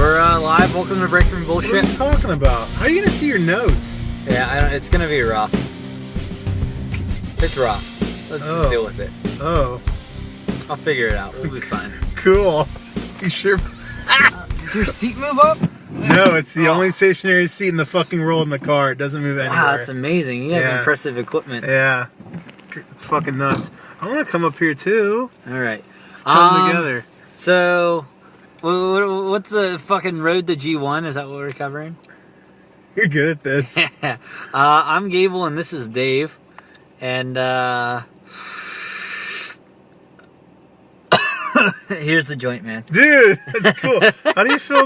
We're live. Welcome to Breakroom bullshit. What are you talking about? How are you gonna see your notes? Yeah, it's gonna be rough. It's rough. Let's just deal with it. Oh. I'll figure it out. We'll be fine. Cool. You sure? Did your seat move up? No, it's the only stationary seat in the fucking roll in the car. It doesn't move anywhere. Wow, that's amazing. You have impressive equipment. Yeah. It's fucking nuts. I want to come up here too. All right. Let's come together. So, what's the fucking road to G1? Is that what we're covering? You're good at this. I'm Gable and this is Dave. And, here's the joint, man. Dude, that's cool. How do you feel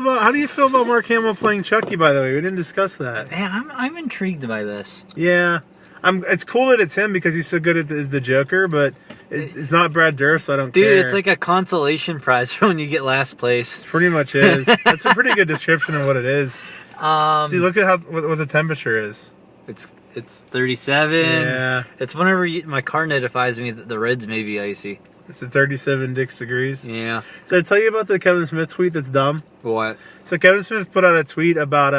about Mark Hamill playing Chucky, by the way? We didn't discuss that. Man, I'm intrigued by this. Yeah. It's cool that it's him because he's so good as the Joker, but it's not Brad Dourif, so I don't care. Dude, it's like a consolation prize for when you get last place. It pretty much is. That's a pretty good description of what it is. Dude, look at what the temperature is. It's 37. Yeah. It's whenever my car notifies me that the roads may be icy. It's at 37 degrees. Yeah. Did I tell you about the Kevin Smith tweet that's dumb? What? So Kevin Smith put out a tweet about,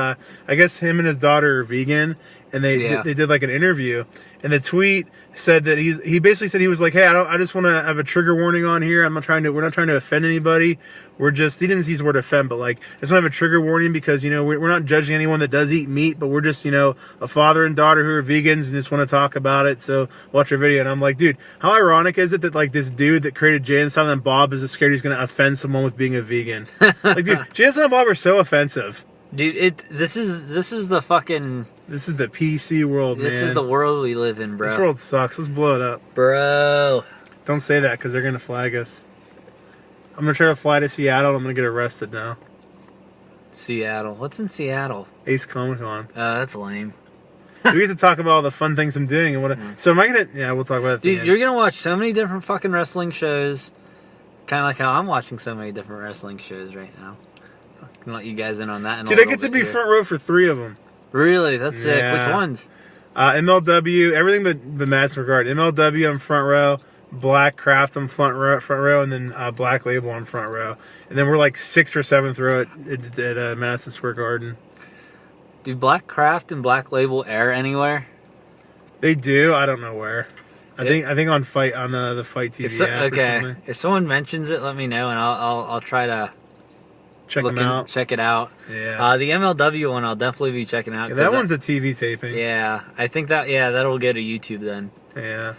I guess him and his daughter are vegan, and they did like an interview, and the tweet said that he basically said he was like, hey, I just want to have a trigger warning on here. We're not trying to offend anybody. He didn't use the word offend, but like, I just want to have a trigger warning because, we're not judging anyone that does eat meat, but we're just, a father and daughter who are vegans and just want to talk about it. So watch our video. And I'm like, dude, how ironic is it that like this dude that created Jay and Silent Bob is scared he's going to offend someone with being a vegan? Like, dude, Jay and Silent Bob are so offensive. Dude, this is the fucking... This is the PC world, man. This is the world we live in, bro. This world sucks. Let's blow it up. Bro. Don't say that, because they're going to flag us. I'm going to try to fly to Seattle, and I'm going to get arrested now. Seattle. What's in Seattle? Ace Comic Con. That's lame. We get to talk about all the fun things I'm doing. And so am I going to... Yeah, we'll talk about it at the end. You're going to watch so many different fucking wrestling shows. Kind of like how I'm watching so many different wrestling shows right now. I can let you guys in on that. Dude, I get to be front row for 3 of them. Really? That's sick. Which ones? MLW, everything but Madison Regard. MLW on front row, Black Craft on front row, and then Black Label on front row. And then we're like 6th or 7th row at Madison Square Garden. Do Black Craft and Black Label air anywhere? They do. I don't know where. I think on the Fight TV app or something. If someone mentions it, let me know, and I'll try to check it out. Yeah. The MLW one I'll definitely be checking out. Yeah, that one's a TV taping. Yeah, I think that'll go to YouTube then. Yeah.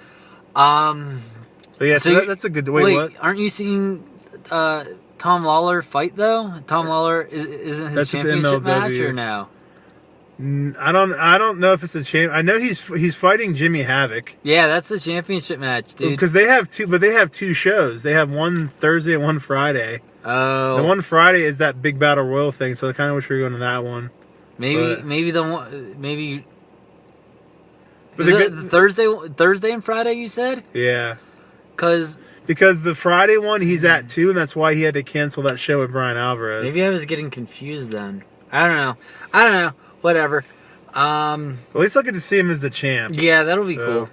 But yeah, so that's a good way. Wait, aren't you seeing Tom Lawler fight though? Tom Lawler isn't his championship match or no? I don't know if it's a champ. I know he's fighting Jimmy Havoc. Yeah, that's the championship match, dude. Because they have two shows. They have one Thursday and one Friday. Oh. The one Friday is that big battle royal thing, so I kind of wish we were going to that one. Maybe the Thursday and Friday you said? Yeah. Because the Friday one he's at 2, and that's why he had to cancel that show with Brian Alvarez. Maybe I was getting confused then. I don't know. Whatever. At least I get to see him as the champ. Yeah, that'll be cool.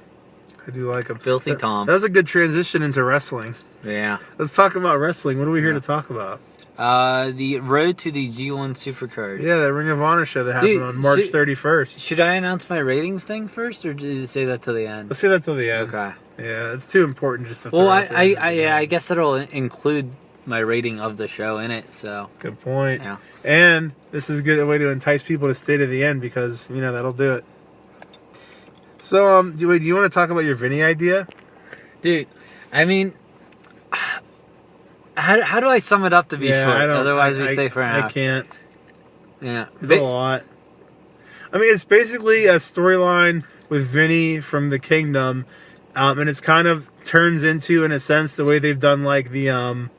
I do like him. Filthy Tom. That was a good transition into wrestling. Yeah. Let's talk about wrestling. What are we here to talk about? The road to the G1 Supercard. Yeah, that Ring of Honor show that happened on March 31st. Should I announce my ratings thing first, or did you say that till the end? Let's say that till the end. Okay. Yeah, it's too important just to throw it I guess that'll include my rating of the show in it, so. Good point. Yeah. And this is a good way to entice people to stay to the end because, that'll do it. So, do you want to talk about your Vinny idea? Dude, I mean, how do I sum it up to be short? Otherwise we stay for an hour. I can't. Yeah. It's a lot. I mean, it's basically a storyline with Vinny from the Kingdom, and it's kind of turns into, in a sense, the way they've done like the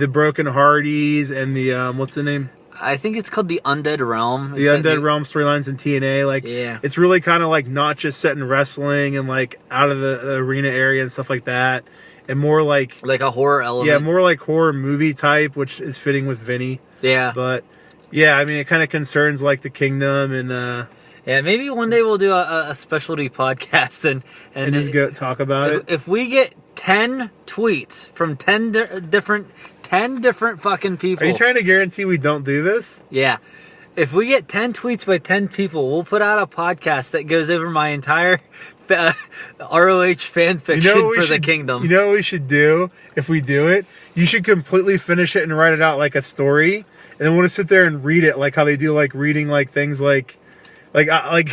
Broken Hardys and the what's the name? I think it's called the Undead Realm. The Undead Realm storylines in TNA. It's really kind of like not just set in wrestling and like out of the arena area and stuff like that, and more like a horror element. Yeah, more like horror movie type, which is fitting with Vinny. Yeah, but yeah, I mean, it kind of concerns like the Kingdom and. Yeah, maybe one day we'll do a specialty podcast and just go talk about it. If we get 10 tweets from 10 different 10 different fucking people. Are you trying to guarantee we don't do this? Yeah. If we get 10 tweets by 10 people, we'll put out a podcast that goes over my entire ROH fan fiction for the kingdom. You know what we should do if we do it? You should completely finish it and write it out like a story, and then we'll just sit there and read it like how they do, like reading like things like an audiobook.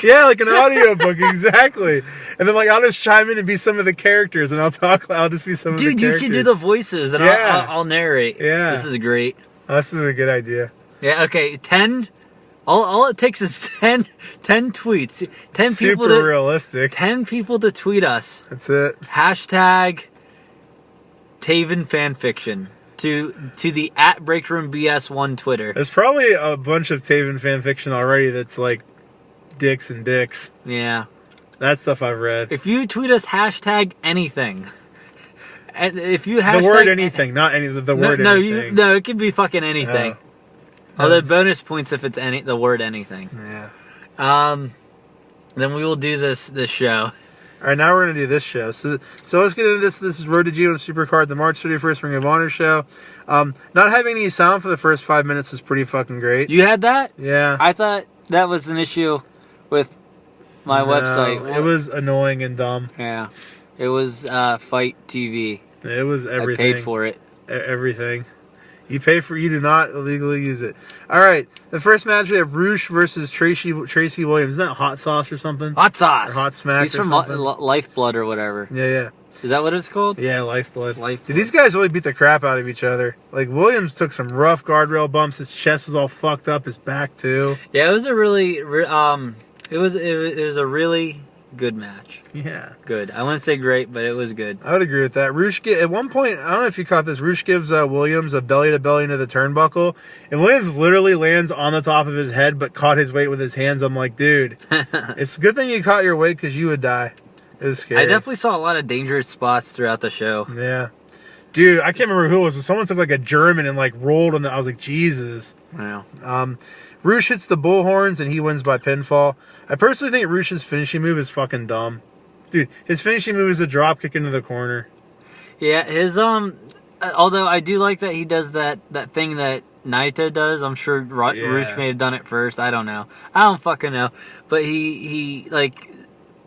Yeah, like an audiobook, exactly. And then like I'll just chime in and be some of the characters, and I'll just be some of the characters. Dude, you can do the voices, and I'll narrate. Yeah, this is great. Oh, this is a good idea. Yeah. Okay. 10. All it takes is 10 tweets. 10 Super people to realistic. 10 people to tweet us. That's it. Hashtag Taven fanfiction to the @Breakroom BS1 Twitter. There's probably a bunch of Taven fanfiction already that's like dicks and dicks. Yeah. That stuff I've read. If you tweet us hashtag anything, and if you hashtag the word anything, not any the word anything. No, it could be fucking anything. Although bonus points if it's the word anything. Yeah. Then we will do this show. All right, now we're gonna do this show. So let's get into this. This is Road to Geo and Supercard, the March 31st Ring of Honor show. Not having any sound for the first 5 minutes is pretty fucking great. You had that? Yeah. I thought that was an issue with my website. It was annoying and dumb. Yeah. It was Fight TV. It was everything. I paid for it. Everything. You pay for. You do not illegally use it. All right. The first match we have ROH versus Tracy Williams. Isn't that Hot Sauce or something? Hot Sauce. Or Hot Smack. He's or from something? Lifeblood or whatever. Yeah. Is that what it's called? Yeah, Lifeblood. Dude, these guys really beat the crap out of each other. Like Williams took some rough guardrail bumps. His chest was all fucked up. His back too. Yeah, it was a really it was a really good match. Yeah. Good. I wouldn't say great, but it was good. I would agree with that. At one point, I don't know if you caught this, ROH gives Williams a belly-to-belly into the turnbuckle, and Williams literally lands on the top of his head, but caught his weight with his hands. I'm like, dude, it's a good thing you caught your weight because you would die. It was scary. I definitely saw a lot of dangerous spots throughout the show. Yeah. Dude, I can't remember who it was, but someone took like a German and like rolled on the, I was like, Jesus. Wow. ROH hits the bullhorns and he wins by pinfall. I personally think ROH's finishing move is fucking dumb. Dude, his finishing move is a drop kick into the corner. Yeah, his although I do like that he does that thing that Naito does. I'm sure ROH may have done it first. I don't know. I don't fucking know. But he like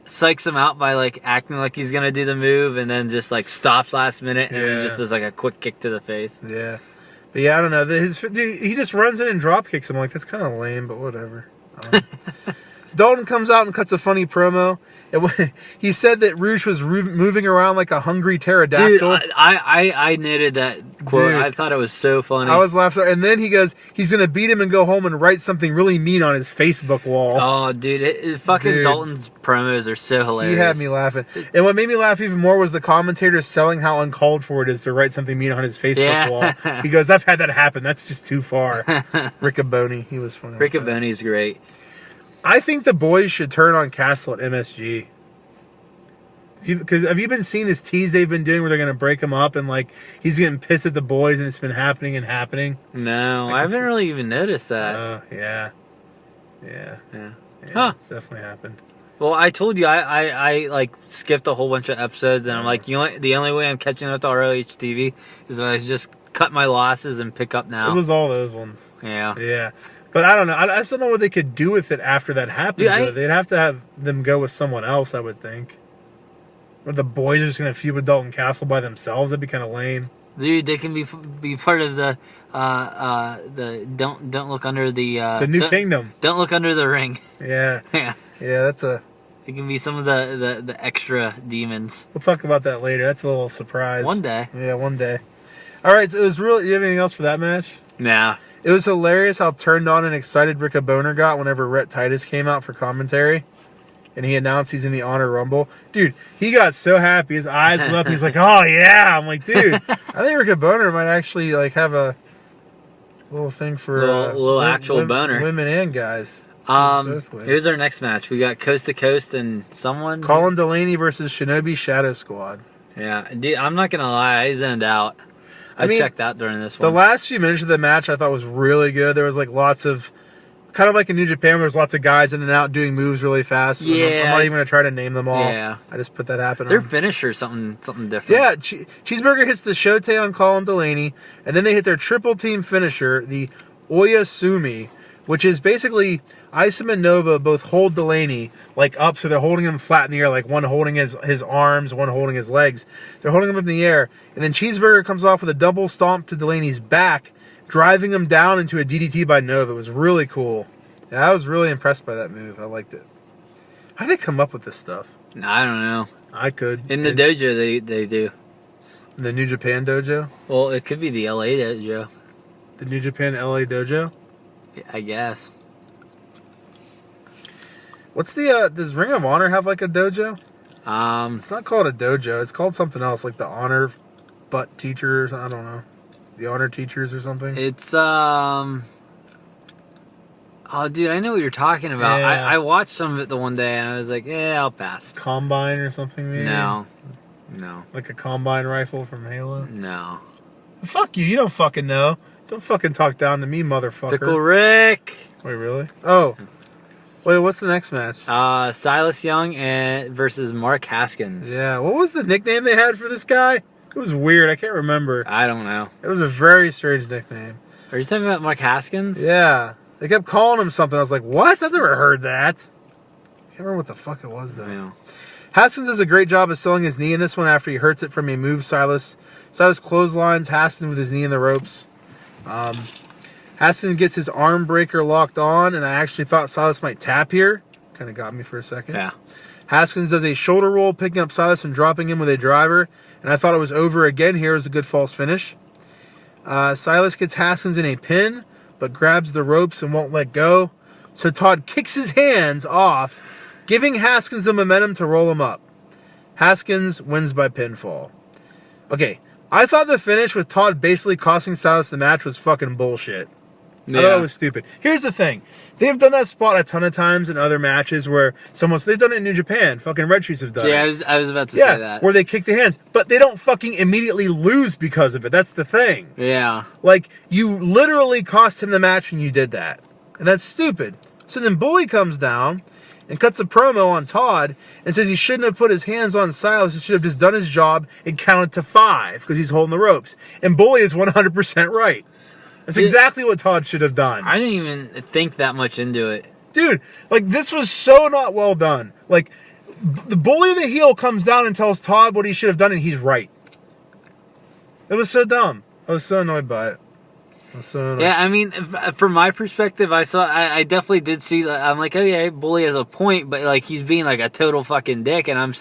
psychs him out by like acting like he's gonna do the move and then just like stops last minute and then just does like a quick kick to the face. Yeah. But yeah, I don't know. Dude, he just runs in and drop kicks him. Like, that's kind of lame, but whatever. Dalton comes out and cuts a funny promo. He said that ROH was moving around like a hungry pterodactyl. Dude, I noted that quote. Dude, I thought it was so funny. I was laughing. And then he goes, he's going to beat him and go home and write something really mean on his Facebook wall. Oh, dude. Dalton's promos are so hilarious. He had me laughing. And what made me laugh even more was the commentator selling how uncalled for it is to write something mean on his Facebook wall. He goes, I've had that happen. That's just too far. Riccaboni. He was funny. Riccaboni's great. I think the boys should turn on Castle at MSG. Because have you been seeing this tease they've been doing where they're going to break him up and like he's getting pissed at the boys and it's been happening and happening? No, I haven't really even noticed that. Yeah. Huh. It's definitely happened. Well, I told you I like skipped a whole bunch of episodes and I'm like, the only way I'm catching up to ROH TV is if I just cut my losses and pick up now. It was all those ones. Yeah. But I don't know. I still don't know what they could do with it after that happens. Dude, they'd have to have them go with someone else, I would think. Or the boys are just going to feud with Dalton Castle by themselves. That'd be kind of lame. Dude, they can be part of the don't look under the new kingdom. Don't look under the ring. Yeah. That's a. It can be some of the extra demons. We'll talk about that later. That's a little surprise. One day. Yeah, one day. All right. So it was really. You have anything else for that match? Nah. It was hilarious how turned on and excited Rickaboner got whenever Rhett Titus came out for commentary. And he announced he's in the Honor Rumble. Dude, he got so happy. His eyes lit up. He's like, oh, yeah. I'm like, dude, I think Rickaboner might actually like have a little thing for little actual boner. Women and guys. Here's our next match. We got Coast to Coast and someone. Colin Delaney versus Shinobi Shadow Squad. Yeah. Dude, I'm not going to lie. I zoned out. I checked out during this one. The last few minutes of the match I thought was really good. There was like lots of kind of like in New Japan, where there's lots of guys in and out doing moves really fast. Yeah. I'm not even going to try to name them all. Yeah. I just put that happen. Their finisher something different. Yeah, Cheeseburger hits the Shote on Colin Delaney, and then they hit their triple team finisher, the Oyasumi, which is basically Isom and Nova both hold Delaney like up, so they're holding him flat in the air, like one holding his arms, one holding his legs. They're holding him up in the air, and then Cheeseburger comes off with a double stomp to Delaney's back, driving him down into a DDT by Nova. It was really cool. Yeah, I was really impressed by that move. I liked it. How do they come up with this stuff? I don't know. I could. In the dojo, they do. In the New Japan dojo? Well, it could be the LA dojo. The New Japan LA dojo? I guess. What's the, does Ring of Honor have like a dojo? It's not called a dojo. It's called something else, like the Honor Butt Teachers. I don't know. The Honor Teachers or something? It's, oh, dude, I know what you're talking about. Yeah. I watched some of it the one day, and I was like, yeah, I'll pass. Combine or something, maybe? No. Like a Combine rifle from Halo? No. Fuck you. You don't fucking know. Don't fucking talk down to me, motherfucker. Pickle Rick. Wait, really? Oh. Wait, what's the next match? Silas Young versus Mark Haskins. Yeah, what was the nickname they had for this guy? It was weird. I can't remember. I don't know. It was a very strange nickname. Are you talking about Mark Haskins? Yeah. They kept calling him something. I was like, what? I've never heard that. I can't remember what the fuck it was, though. Yeah. Haskins does a great job of selling his knee in this one after he hurts it from a move Silas. Silas clotheslines Haskins with his knee in the ropes. Haskins gets his arm breaker locked on, and I actually thought Silas might tap here. Kind of got me for a second. Yeah. Haskins does a shoulder roll, picking up Silas and dropping him with a driver, and I thought it was over again. Here is a good false finish. Silas gets Haskins in a pin, but grabs the ropes and won't let go. So Todd kicks his hands off, giving Haskins the momentum to roll him up. Haskins wins by pinfall. Okay, I thought the finish with Todd basically costing Silas the match was fucking bullshit. Yeah. I thought it was stupid. Here's the thing. They've done that spot a ton of times in other matches where they've done it in New Japan. Fucking Red Shoes have done it. Yeah, I was about to say that. Where they kick the hands. But they don't fucking immediately lose because of it. That's the thing. Yeah. Like, you literally cost him the match when you did that. And that's stupid. So then Bully comes down and cuts a promo on Todd and says he shouldn't have put his hands on Silas. He should have just done his job and counted to 5 because he's holding the ropes. And Bully is 100% right. That's exactly what Todd should have done. I didn't even think that much into it. Dude, like, this was so not well done. Like, the Bully the heel comes down and tells Todd what he should have done, and he's right. It was so dumb. I was so annoyed by it. Yeah, I mean, from my perspective, I definitely did see that. I'm like, oh yeah, Bully has a point, but like he's being like a total fucking dick, and I'm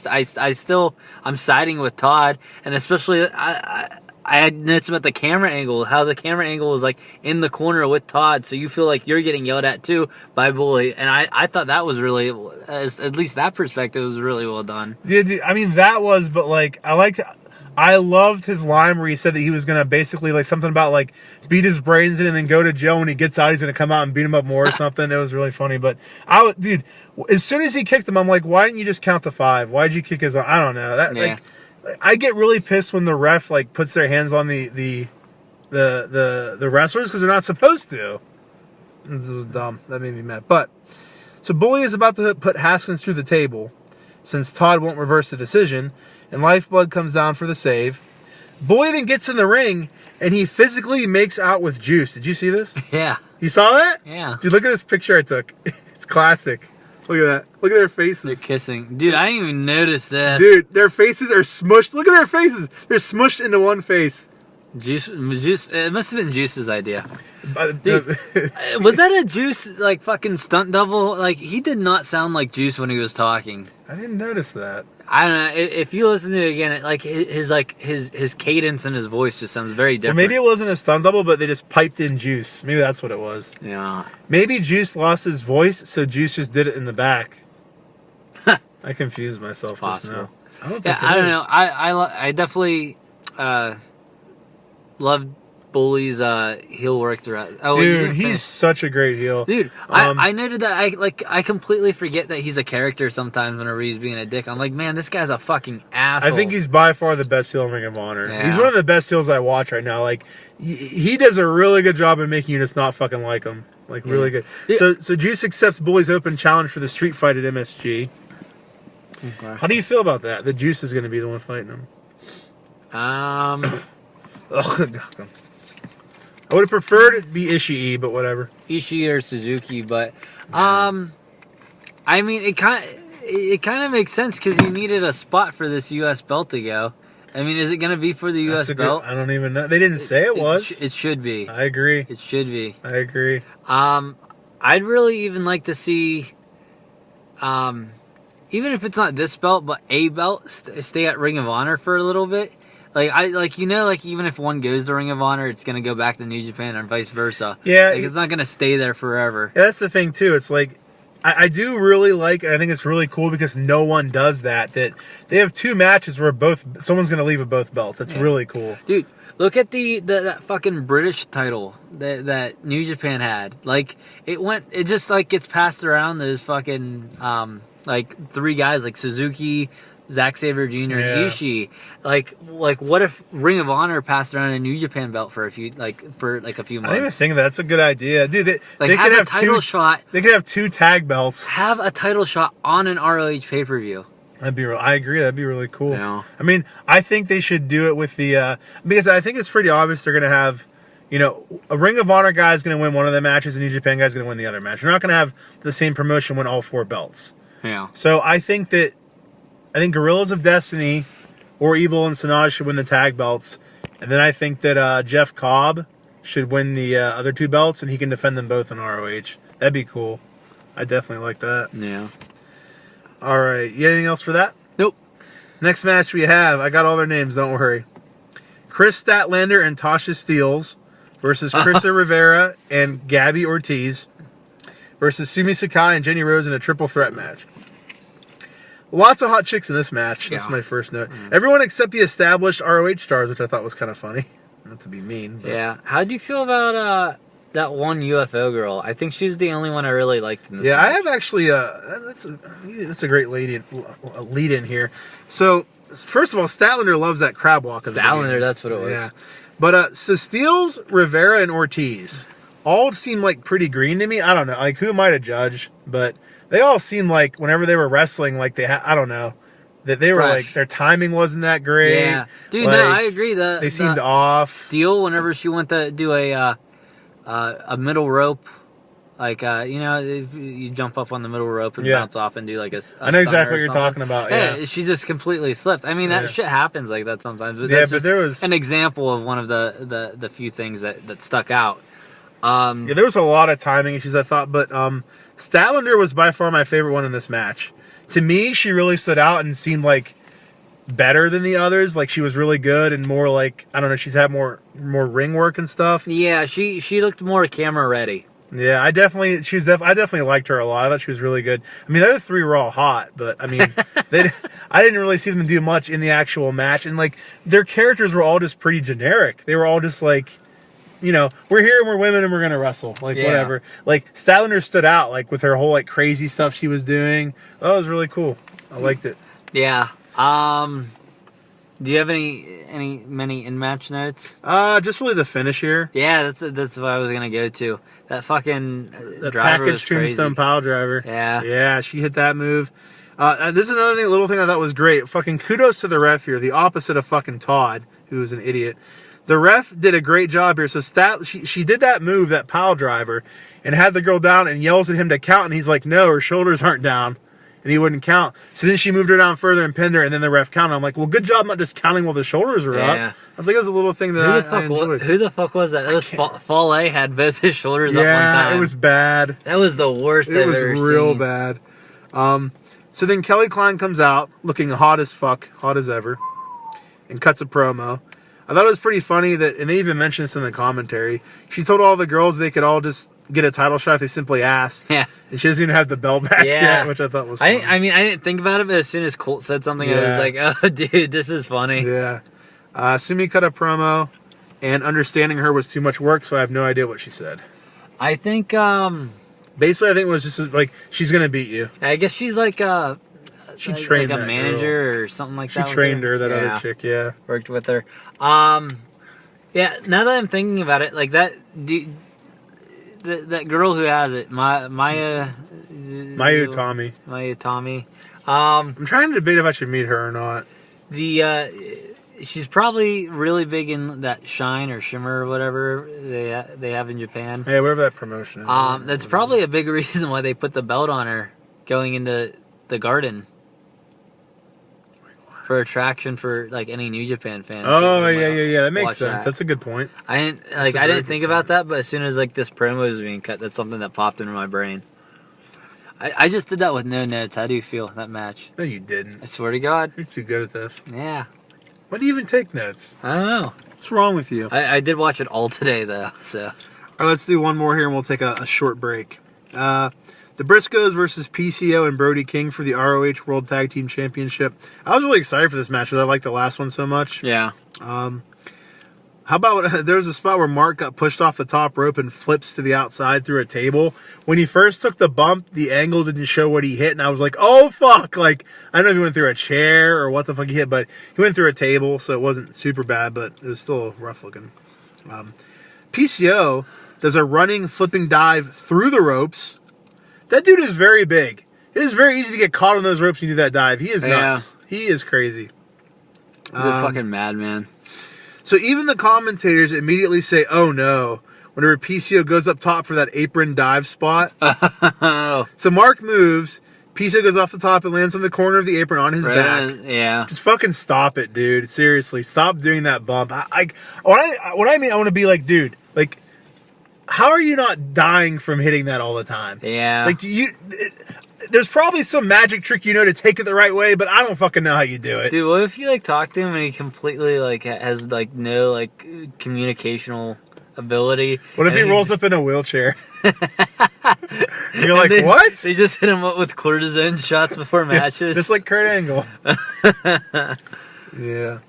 siding with Todd, and especially I had notes about the camera angle, how the camera angle was like in the corner with Todd, so you feel like you're getting yelled at too by Bully, and I thought that was really, at least that perspective was really well done. Yeah, I mean that was, but like I loved his line where he said that he was gonna basically like something about like beat his brains in and then go to Joe when he gets out he's gonna come out and beat him up more or something. It was really funny, but dude, as soon as he kicked him, I'm like, why didn't you just count to 5? Why'd you kick his arm? I don't know. Like. I get really pissed when the ref like puts their hands on the wrestlers because they're not supposed to. This was dumb. That made me mad. But so Bully is about to put Haskins through the table since Todd won't reverse the decision, and Lifeblood comes down for the save. Bully then gets in the ring and he physically makes out with Juice. Did you see this? Yeah. You saw that? Yeah. Dude, look at this picture I took. It's classic. Look at that. Look at their faces. They're kissing. Dude, I didn't even notice that. Dude, their faces are smushed. Look at their faces. They're smushed into one face. Juice. It must have been Juice's idea. Dude, was that a Juice, like, fucking stunt double? Like, he did not sound like Juice when he was talking. I didn't notice that. I don't know. If you listen to it again, his cadence and his voice just sounds very different. Well, maybe it wasn't a stunt double, but they just piped in Juice. Maybe that's what it was. Yeah. Maybe Juice lost his voice, so Juice just did it in the back. I confused myself just now. I don't know. I definitely loved Bully's heel work throughout. Dude, he's such a great heel. Dude, I noted that I completely forget that he's a character sometimes whenever he's being a dick. I'm like, man, this guy's a fucking asshole. I think he's by far the best heel in Ring of Honor. Yeah. He's one of the best heels I watch right now. Like, he does a really good job of making you just not fucking like him. Like, really good. So Juice accepts Bully's open challenge for the street fight at MSG. Okay. How do you feel about that? That Juice is going to be the one fighting him? I would have preferred it to be Ishii, but whatever. Ishii or Suzuki, but I mean, it kind of makes sense because he needed a spot for this U.S. belt to go. I mean, is it going to be for the U.S. belt? I don't even know. They didn't say it was. It should be. I agree. It should be. I agree. I'd really even like to see, even if it's not this belt, but a belt stay at Ring of Honor for a little bit. Even if one goes to Ring of Honor, it's going to go back to New Japan and vice versa. Yeah. Like, it's not going to stay there forever. Yeah, that's the thing, too. It's like, I do really like, and I think it's really cool because no one does that they have 2 matches where someone's going to leave with both belts. That's really cool. Dude, look at that fucking British title that New Japan had. Like, it just, like, gets passed around those fucking, 3 guys, like Suzuki, Zack Sabre Jr. and Ishii. Like, what if Ring of Honor passed around a New Japan belt for a few months? I didn't even think that's a good idea, dude. They could have a title shot. They could have 2 tag belts. Have a title shot on an ROH pay-per-view. I agree. That'd be really cool. Yeah. I mean, I think they should do it with the because I think it's pretty obvious they're going to have, a Ring of Honor guy is going to win one of the matches, and New Japan guy is going to win the other match. You're not going to have the same promotion win all 4 belts. Yeah. So I think Guerrillas of Destiny or Evil and Sonata should win the tag belts. And then I think that Jeff Cobb should win the other 2 belts, and he can defend them both in ROH. That'd be cool. I definitely like that. Yeah. All right. You got anything else for that? Nope. Next match we have, I got all their names, don't worry. Chris Statlander and Tasha Steelz versus Krista Rivera and Gabby Ortiz versus Sumi Sakai and Jenny Rose in a triple threat match. Lots of hot chicks in this match. That's my first note. Everyone except the established ROH stars, which I thought was kind of funny. Not to be mean. But. Yeah. How'd you feel about that one UFO girl? I think she's the only one I really liked in this match. I have actually... that's a great lead in here. So, first of all, Statlander loves that crab walk. Statlander, that's what it was. Yeah. But, so Steelz, Rivera, and Ortiz all seem like pretty green to me. I don't know. Like, who am I to judge? But... they all seemed like whenever they were wrestling, like I don't know, that they were like their timing wasn't that great. Yeah, dude, like, no, I agree. They seemed off. Steel, whenever she went to do a middle rope, like you jump up on the middle rope and bounce off and do like a I know exactly what you're talking about. Yeah, she just completely slipped. I mean, that shit happens like that sometimes. But but there was an example of one of the few things that stuck out. There was a lot of timing issues, I thought, but Statlander was by far my favorite one in this match. To me, she really stood out and seemed like better than the others. Like she was really good and more like, I don't know, she's had more ring work and stuff. Yeah, she looked more camera ready. Yeah, I definitely liked her a lot. I thought she was really good. I mean, the other 3 were all hot, but I mean, I didn't really see them do much in the actual match, and like their characters were all just pretty generic. They were all just like, we're here and we're women and we're gonna wrestle, whatever. Like Statlander stood out, like with her whole like crazy stuff she was doing. That was really cool. I liked it. Yeah. Do you have many in-match notes? Just really the finish here. Yeah, that's what I was gonna go to. That fucking the driver package was crazy. tombstone pile driver. Yeah. Yeah, she hit that move. This is another little thing I thought was great. Fucking kudos to the ref here. The opposite of fucking Todd, who was an idiot. The ref did a great job here. So she did that move, that pile driver, and had the girl down and yells at him to count, and he's like, no, her shoulders aren't down. And he wouldn't count. So then she moved her down further and pinned her, and then the ref counted. I'm like, well, good job not just counting while the shoulders were up. I was like, it was a little thing that I enjoyed. Who the fuck was that? That was Fale had both his shoulders up one time. Yeah, it was bad. That was the worst I've ever seen. It was real bad. So then Kelly Klein comes out looking hot as fuck, hot as ever, and cuts a promo. I thought it was pretty funny that, and they even mentioned this in the commentary, she told all the girls they could all just get a title shot if they simply asked. Yeah. And she doesn't even have the belt back yet, which I thought was funny. I mean, I didn't think about it, but as soon as Colt said something, I was like, oh, dude, this is funny. Yeah. Sumi cut a promo, and understanding her was too much work, so I have no idea what she said. I think, basically, I think it was just like, she's going to beat you. I guess she's like she trained like a manager girl. Or something like that. She trained her, that other chick, worked with her. Yeah. Now that I'm thinking about it, like that, that girl who has it, Maya Utami. Maya Utami. I'm trying to debate if I should meet her or not. She's probably really big in that shine or shimmer or whatever they have in Japan. Yeah, whatever that promotion is. That's probably a big reason why they put the belt on her going into the garden. For attraction for like any New Japan fans. Oh yeah. That makes sense. That's a good point. I didn't think about that, but as soon as like this promo was being cut, that's something that popped into my brain. I just did that with no notes. How do you feel that match? No, you didn't. I swear to God. You're too good at this. Yeah. Why do you even take notes? I don't know. What's wrong with you? I did watch it all today though. So. All right, let's do one more here, and we'll take a short break. The Briscoes versus PCO and Brody King for the ROH World Tag Team Championship. I was really excited for this match because I liked the last one so much. Yeah. How about there was a spot where Mark got pushed off the top rope and flips to the outside through a table. When he first took the bump, the angle didn't show what he hit, and I was like, oh, fuck. Like, I don't know if he went through a chair or what the fuck he hit, but he went through a table, so it wasn't super bad, but it was still rough looking. PCO does a running, flipping dive through the ropes. That dude is very big. It is very easy to get caught on those ropes and do that dive. He is nuts. Yeah. He is crazy. He's a fucking madman. So even the commentators immediately say, oh no, whenever PCO goes up top for that apron dive spot. So Mark moves. PCO goes off the top and lands on the corner of the apron on his back. Yeah. Just fucking stop it, dude. Seriously. Stop doing that bump. What I mean, I want to be like, dude, like, how are you not dying from hitting that all the time? Yeah. Like, there's probably some magic trick you know to take it the right way, but I don't fucking know how you do it. Dude, what if you, like, talk to him and he completely, like, has, like, no, like, communicational ability? What if he rolls up in a wheelchair? You're like, what? They just hit him up with cortisone shots before matches? Just like Kurt Angle. Yeah.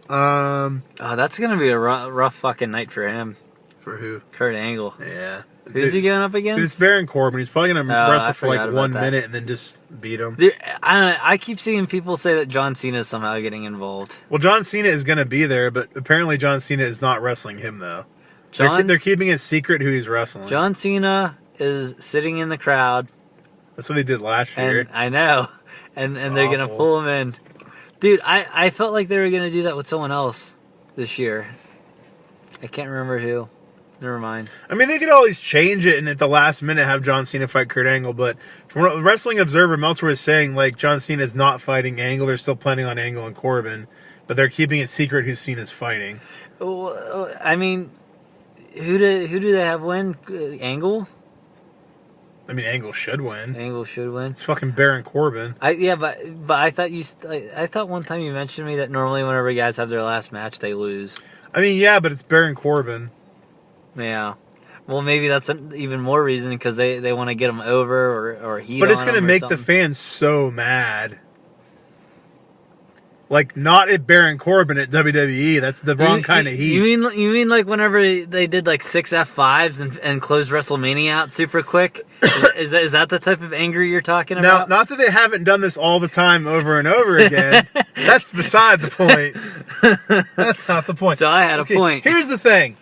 Oh, that's going to be a rough fucking night for him. For who? Kurt Angle. Yeah. Who's he going up against? Dude, it's Baron Corbin. He's probably going to wrestle for like 1 minute and then just beat him. Dude, I keep seeing people say that John Cena is somehow getting involved. Well, John Cena is going to be there, but apparently John Cena is not wrestling him, though. They're keeping it secret who he's wrestling. John Cena is sitting in the crowd. That's what they did last year. I know. And they're going to pull him in. Dude, I felt like they were going to do that with someone else this year. I can't remember who. Never mind. I mean, they could always change it and at the last minute have John Cena fight Kurt Angle, but from what Wrestling Observer, Meltzer was saying, like, John Cena is not fighting Angle. They're still planning on Angle and Corbin, but they're keeping it secret who Cena's fighting. I mean, who do they have win? Angle? I mean, Angle should win. Angle should win. It's fucking Baron Corbin. But I thought one time you mentioned to me that normally whenever guys have their last match, they lose. I mean, yeah, but it's Baron Corbin. Yeah. Well, maybe that's even more reason because they want to get him over or heat. But it's going to make the fans so mad. Like, not at Baron Corbin at WWE. That's the wrong kind of heat. You mean like whenever they did like 6 F5s and closed WrestleMania out super quick? Is that the type of anger you're talking about? Now, not that they haven't done this all the time over and over again. That's beside the point. That's not the point. So I had a point. Here's the thing.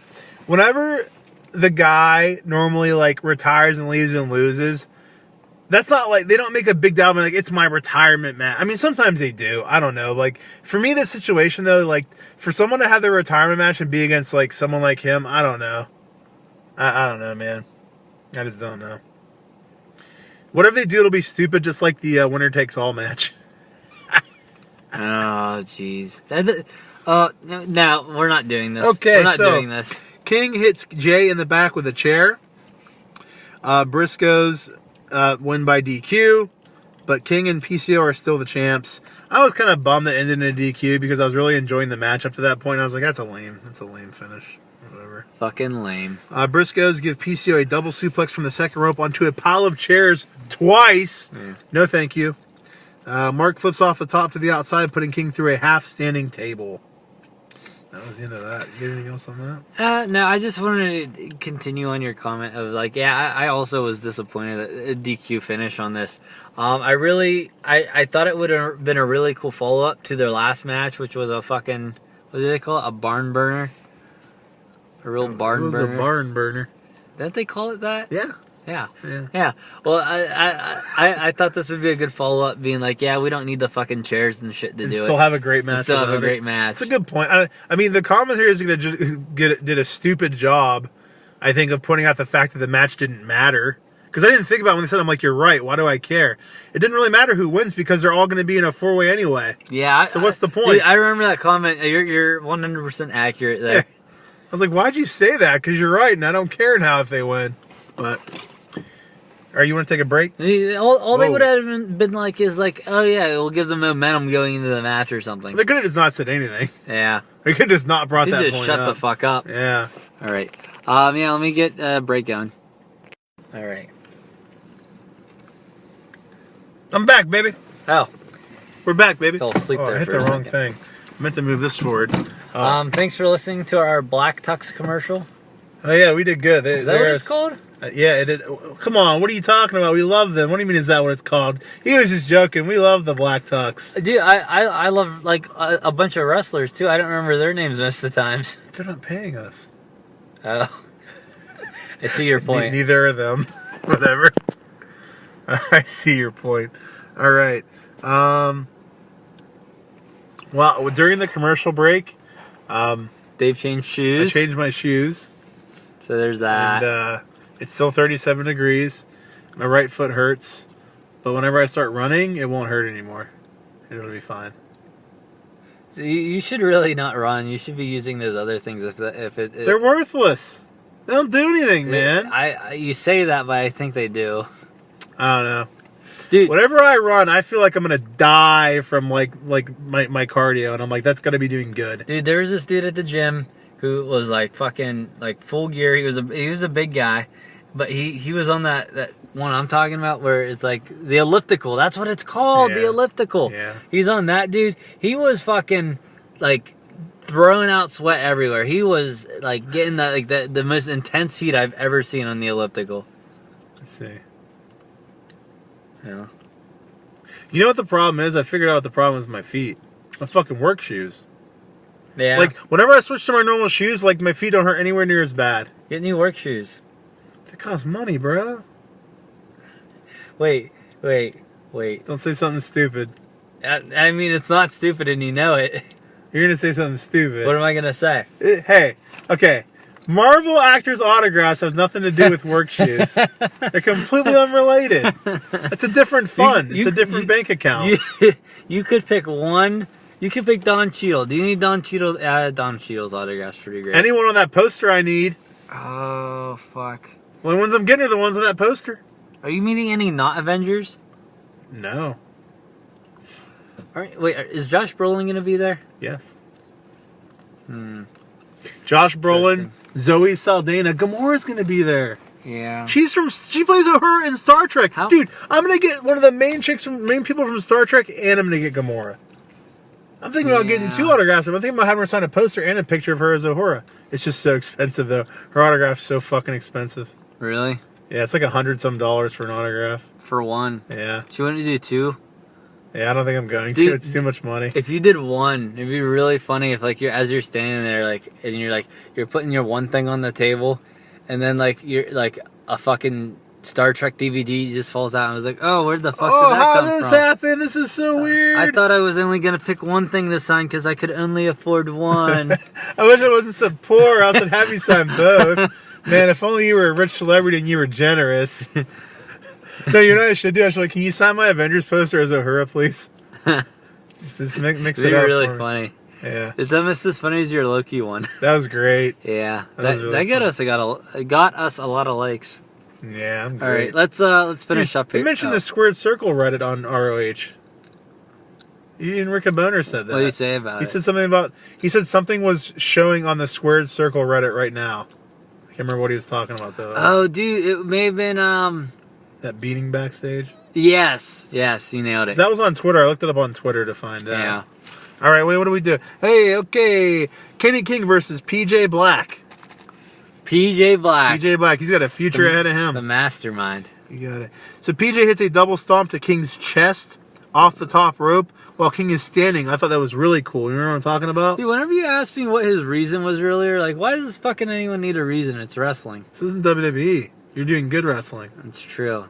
Whenever the guy normally, like, retires and leaves and loses, that's not like, they don't make a big deal like, it's my retirement match. I mean, sometimes they do. I don't know. Like, for me, this situation, though, like, for someone to have their retirement match and be against, like, someone like him, I don't know. I don't know, man. I just don't know. Whatever they do, it'll be stupid, just like the winner takes all match. Oh, jeez. No, we're not doing this. Okay, we're not doing this. King hits Jay in the back with a chair. Briscoes win by DQ, but King and PCO are still the champs. I was kind of bummed that ended in a DQ because I was really enjoying the match up to that point. I was like, that's a lame finish. Whatever. Fucking lame. Briscoes give PCO a double suplex from the second rope onto a pile of chairs twice. Yeah. No thank you. Mark flips off the top to the outside, putting King through a half-standing table. That was the end of that. You got anything else on that? No, I just wanted to continue on your comment of like, yeah, I also was disappointed that a DQ finish on this. I thought it would have been a really cool follow-up to their last match, which was a fucking, what do they call it? A barn burner? A real barn burner? It was a barn burner. Didn't they call it that? Yeah. Yeah. Well, I thought this would be a good follow up, being like, yeah, we don't need the fucking chairs and shit to do it. Still have a great match. Still have a great match. It's a good point. I mean, the commentators did a stupid job, I think, of pointing out the fact that the match didn't matter. Because I didn't think about it when they said, I'm like, you're right. Why do I care? It didn't really matter who wins because they're all going to be in a 4-way anyway. Yeah. So what's the point? Dude, I remember that comment. You're 100% accurate there. Yeah. I was like, why'd you say that? Because you're right, and I don't care now if they win. But, all right, you want to take a break? All they would have been like is like, oh yeah, it'll give them momentum going into the match or something. They could have just not said anything. Yeah. They could have just not brought that point up. Just shut the fuck up. Yeah. All right. Yeah, let me get a break going. All right. I'm back, baby. Oh. We're back, baby. Fell asleep there I hit for the a wrong second. thing. I meant to move this forward. Thanks for listening to our Black Tux commercial. Oh, yeah, we did good. Is that what it's called? Yeah, it did. Come on, what are you talking about? We love them. What do you mean is that what it's called? He was just joking. We love the Black Tux. Dude, I love like a bunch of wrestlers too. I don't remember their names most of the times. They're not paying us. Oh. I see your point. Neither of them. Whatever. I see your point. All right. Well, during the commercial break, Dave changed shoes. I changed my shoes. So there's that. And it's still 37 degrees. My right foot hurts. But whenever I start running, it won't hurt anymore. It'll be fine. So you should really not run. You should be using those other things if it they're worthless. They don't do anything, man. You say that, but I think they do. I don't know. Dude, whenever I run, I feel like I'm gonna die from like my cardio, and I'm like, that's gotta be doing good. Dude, there was this dude at the gym who was like fucking like full gear. He was a big guy, but he was on that one I'm talking about where it's like the elliptical. That's what it's called, the elliptical. Yeah. He's on that, dude. He was fucking like throwing out sweat everywhere. He was like getting the most intense heat I've ever seen on the elliptical. Let's see. Yeah. You know what the problem is? I figured out what the problem is with my feet. My fucking work shoes. Yeah. Like, whenever I switch to my normal shoes, like, my feet don't hurt anywhere near as bad. Get new work shoes. They cost money, bro. Wait. Don't say something stupid. I mean, it's not stupid and you know it. You're going to say something stupid. What am I going to say? Hey, okay. Marvel actors' autographs have nothing to do with work shoes. They're completely unrelated. It's a different fund. It's a different bank account. You could pick one. You could pick Don Cheadle. Do you need Don Cheadle? Don Cheadle's autograph's pretty great. Anyone on that poster I need. Oh, fuck. Well, the ones I'm getting are the ones on that poster. Are you meeting any not Avengers? No. All right, wait, is Josh Brolin going to be there? Yes. Josh Brolin, Zoe Saldana, Gamora's going to be there. Yeah. She plays her in Star Trek. How? Dude, I'm going to get one of the main people from Star Trek, and I'm going to get Gamora. I'm thinking about getting 2 autographs. I'm thinking about having her sign a poster and a picture of her as Uhura. It's just so expensive, though. Her autograph's so fucking expensive. Really? Yeah, it's like $100-some for an autograph. For one. Yeah. She wanted to do 2? Yeah, I don't think I'm going to. It's too much money. If you did 1, it'd be really funny if like as you're standing there and you're putting your one thing on the table, and then you're like a fucking Star Trek DVD just falls out and I was like, oh, where the fuck did that come from? How did this happen? This is so weird. I thought I was only gonna pick one thing to sign because I could only afford one. I wish I wasn't so poor. I would have you sign both. Man, if only you were a rich celebrity and you were generous. No, you know what I should do? I should can you sign my Avengers poster as Uhura, please? just mix it up. Really funny. Yeah. It's almost as funny as your Loki one. That was great. Yeah. That got us a lot of likes. Yeah, I'm great. All right, let's finish up here. You mentioned the Squared Circle Reddit on ROH. Even Rick Boner said that. What did he say about it? He said something was showing on the Squared Circle Reddit right now. I can't remember what he was talking about though. Oh, dude, it may have been that beating backstage. Yes, you nailed it. That was on Twitter. I looked it up on Twitter to find out. Yeah. All right, wait. What do we do? Hey, okay. Kenny King versus PJ Black. PJ Black. He's got a future ahead of him. The mastermind. You got it. So PJ hits a double stomp to King's chest off the top rope while King is standing. I thought that was really cool. You remember what I'm talking about? Dude, whenever you asked me what his reason was earlier, like, why does fucking anyone need a reason? It's wrestling. This isn't WWE. You're doing good wrestling. That's true.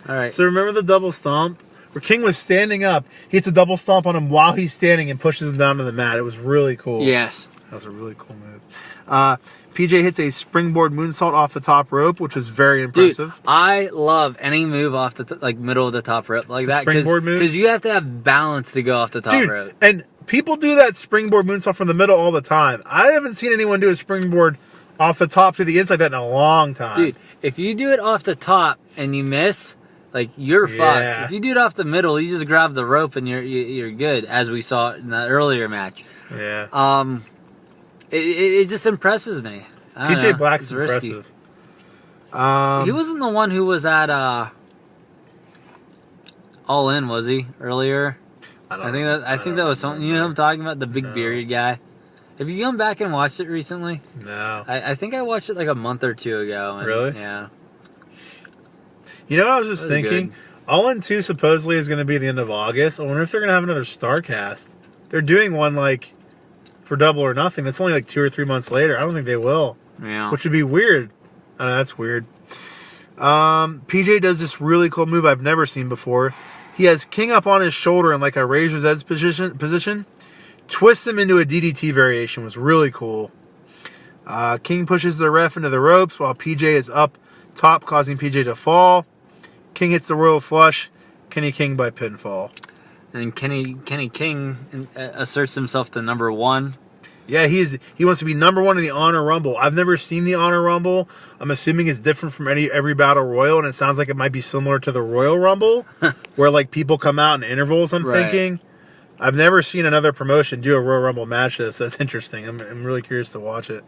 All right. So remember the double stomp? Where King was standing up. He hits a double stomp on him while he's standing and pushes him down to the mat. It was really cool. Yes. That was a really cool move. PJ hits a springboard moonsault off the top rope, which was very impressive. Dude, I love any move off the middle of the top rope like that. Springboard move? Because you have to have balance to go off the top rope. And people do that springboard moonsault from the middle all the time. I haven't seen anyone do a springboard off the top to the inside that in a long time. Dude, if you do it off the top and you miss, like, you're fucked. If you do it off the middle, you just grab the rope and you're good, as we saw in the earlier match. Yeah. It just impresses me. PJ Black's impressive. He wasn't the one who was at All In, was he, earlier? I think that was something. You know what I'm talking about? The big bearded guy. Have you gone back and watched it recently? No. I think I watched it like a month or two ago. And, really? Yeah. You know what I was just thinking? Good. All In 2 supposedly is going to be the end of August. I wonder if they're going to have another StarCast. They're doing one, like, for Double or Nothing. That's only like 2 or 3 months later. I don't think they will. Yeah. Which would be weird. I know, that's weird. PJ does this really cool move I've never seen before. He has King up on his shoulder in like a razor's edge position. Twists him into a DDT variation. Was really cool. King pushes the ref into the ropes while PJ is up top, causing PJ to fall. King hits the Royal Flush. Kenny King by pinfall. And Kenny King asserts himself to number 1. Yeah, he wants to be number 1 in the Honor Rumble. I've never seen the Honor Rumble. I'm assuming it's different from every Battle Royal, and it sounds like it might be similar to the Royal Rumble, where like people come out in intervals. I'm thinking. I've never seen another promotion do a Royal Rumble match. That's interesting. I'm really curious to watch it.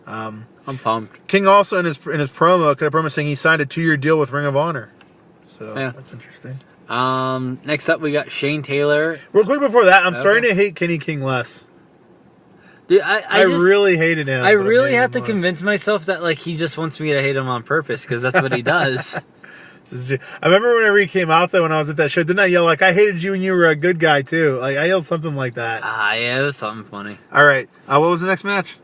I'm pumped. King also in his promo, cut a promo saying he signed a 2-year deal with Ring of Honor. So that's interesting. Next up we got Shane Taylor. Real quick before that, I'm starting to hate Kenny King less. Dude, I really hated him. I really have to convince myself that like he just wants me to hate him on purpose because that's what he does. I remember whenever he came out though when I was at that show, didn't I yell like I hated you and you were a good guy too? Like I yelled something like that. Yeah, it was something funny. All right, what was the next match?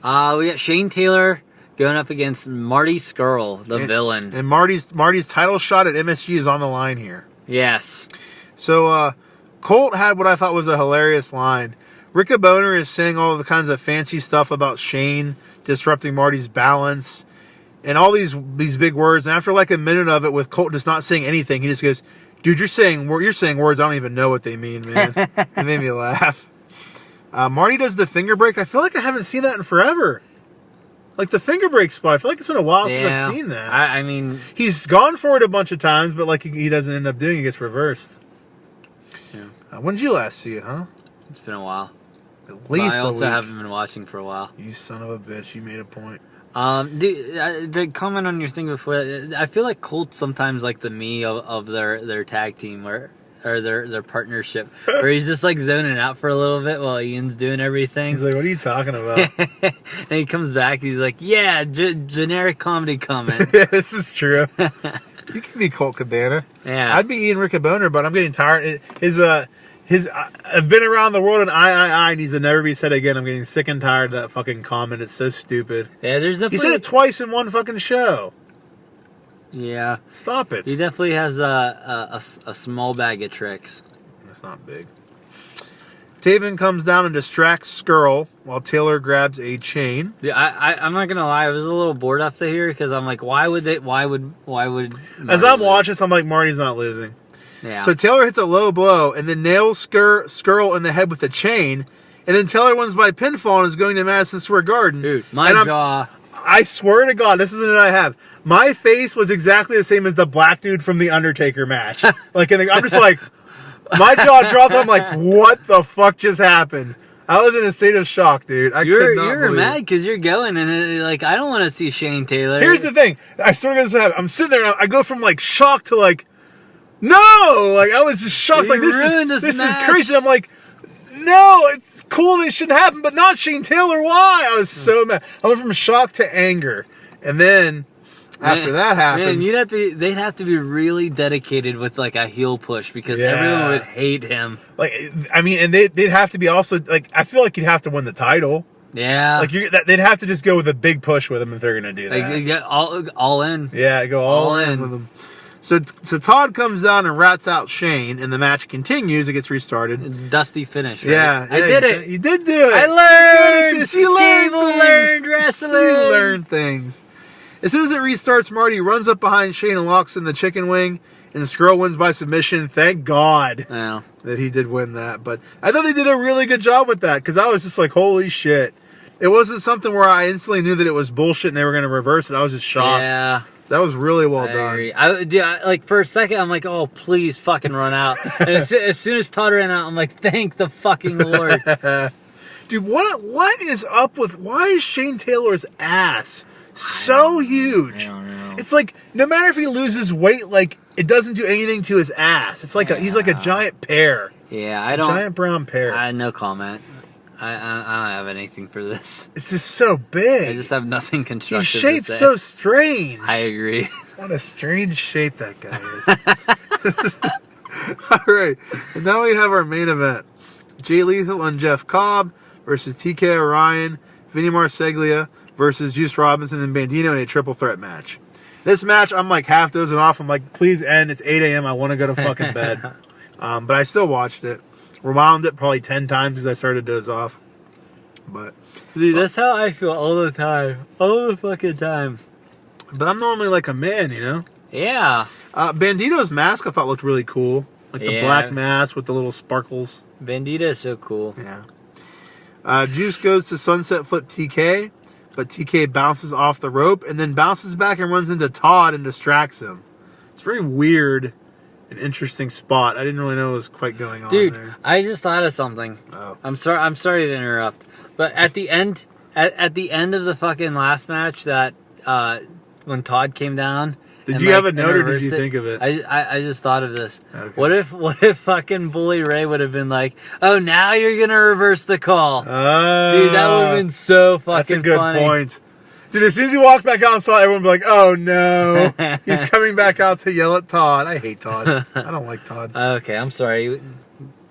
We got Shane Taylor going up against Marty Scurll, the villain. And Marty's title shot at MSG is on the line here. Yes. So Colt had what I thought was a hilarious line. Ricka Boner is saying all the kinds of fancy stuff about Shane disrupting Marty's balance and all these big words. And after like a minute of it with Colt just not saying anything, he just goes, "Dude, you're saying words I don't even know what they mean, man." It made me laugh. Marty does the finger break. I feel like I haven't seen that in forever. Like the finger break spot. I feel like it's been a while since I've seen that. I mean, he's gone for it a bunch of times, but like he doesn't end up doing it. He gets reversed. Yeah. When did you last see it, huh? It's been a while. At least I also haven't been watching for a while. You son of a bitch! You made a point. Dude, the comment on your thing before, I feel like Colt's sometimes like the me of their tag team or their partnership, where he's just like zoning out for a little bit while Ian's doing everything. He's like, "What are you talking about?" And he comes back, he's like, "Yeah, generic comedy comment." This is true. You can be Colt Cabana. Yeah, I'd be Ian Rickaboner, but I'm getting tired. I've been around the world and I needs to never be said again. I'm getting sick and tired of that fucking comment. It's so stupid. Yeah, there's definitely... He said it twice in one fucking show. Yeah. Stop it. He definitely has a small bag of tricks. That's not big. Taven comes down and distracts Scurll while Taylor grabs a chain. Yeah, I'm not gonna lie, I was a little bored after here because I'm like, why would as I'm watching this, I'm like, Marty's not losing. Yeah. So Taylor hits a low blow and then nails Scurll in the head with a chain, and then Taylor wins by pinfall and is going to Madison Square Garden. Dude, my jaw. I swear to God, this isn't what I have. My face was exactly the same as the black dude from the Undertaker match. I'm just like, my jaw dropped. I'm like, what the fuck just happened? I was in a state of shock, dude. You're mad because you're going, and I don't want to see Shane Taylor. Here's the thing. I swear to God, this is what happened. I'm sitting there, and I go from like shock to like, no! Like, I was just shocked. Like, this is crazy. I'm like, no, it's cool. It shouldn't happen, but not Shane Taylor. Why? I was so mad. I went from shock to anger. And then after that happens. Man, they'd have to be really dedicated with like a heel push because everyone would hate him. Like, I mean, and they'd have to be also like, I feel like you'd have to win the title. Yeah. Like they'd have to just go with a big push with him if they're gonna do that. Like get all in. Yeah, go all in with him. So Todd comes down and rats out Shane, and the match continues. It gets restarted. Dusty finish. Right? Yeah, I did it. You did do it. I learned. You learned. Learned wrestling. You learned things. As soon as it restarts, Marty runs up behind Shane and locks in the chicken wing, and Skrull wins by submission. Thank God that he did win that. But I thought they did a really good job with that because I was just like, holy shit. It wasn't something where I instantly knew that it was bullshit and they were going to reverse it. I was just shocked. Yeah. That was really well done. Agree. Like for a second, I'm like, oh, please fucking run out. And as soon as Todd ran out, I'm like, thank the fucking Lord. Dude, what is up with, why is Shane Taylor's ass so huge? I don't know. It's like, no matter if he loses weight, like, it doesn't do anything to his ass. It's like he's like a giant pear. Yeah, giant brown pear. I had no comment. I don't have anything for this. It's just so big. I just have nothing constructive He's shaped to say. so strange. I agree. What a strange shape that guy is. All right. And now we have our main event. Jay Lethal and Jeff Cobb versus TK Orion, Vinny Marseglia versus Juice Robinson and Bandito in a triple threat match. This match, I'm like half dozing off. I'm like, please end. It's 8 a.m. I want to go to fucking bed. But I still watched it. Rewound it probably 10 times because I started to doze off. But dude, that's how I feel all the time. All the fucking time. But I'm normally like a man, you know? Yeah. Bandito's mask I thought looked really cool. Like the black mask with the little sparkles. Bandito is so cool. Yeah. Juice goes to Sunset Flip TK, but TK bounces off the rope and then bounces back and runs into Todd and distracts him. It's very weird. An interesting spot. I didn't really know what was quite going on there. Dude, I just thought of something. Oh. I'm sorry to interrupt. But at the end at the end of the fucking last match that when Todd came down. Did you have a note or did you think of it? I just thought of this. Okay. What if fucking Bully Ray would have been like, oh, now you're gonna reverse the call. Dude, that would have been so fucking funny. That's a good point. Dude, as soon as he walked back out and saw everyone be like, oh no, he's coming back out to yell at Todd. I hate Todd. I don't like Todd. Okay, I'm sorry.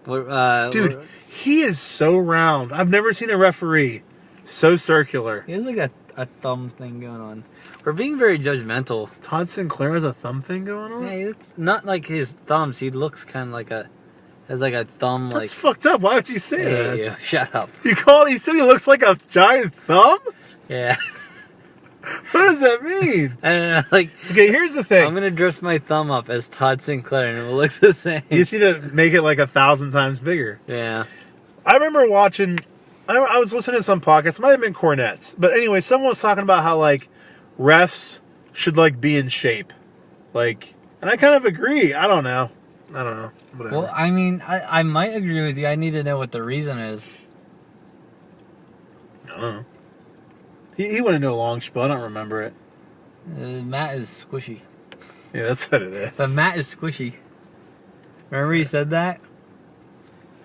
Dude, he is so round. I've never seen a referee so circular. He has like a thumb thing going on. We're being very judgmental. Todd Sinclair has a thumb thing going on? Yeah, it's not like his thumbs. He looks kind of has like a thumb. That's fucked up. Why would you say that? Yeah, shut up. He said he looks like a giant thumb? Yeah. What does that mean? I don't know. Like, okay, here's the thing. I'm gonna dress my thumb up as Todd Sinclair, and it will look the same. You see that? Make it like 1,000 times bigger. Yeah. I remember watching. I was listening to some podcasts. It might have been Cornette's, but anyway, someone was talking about how like refs should like be in shape, like, and I kind of agree. I don't know. Whatever. Well, I mean, I might agree with you. I need to know what the reason is. I don't know. He went into a long spiel. I don't remember it. Matt is squishy. Yeah, that's what it is. But Matt is squishy. Remember he said that?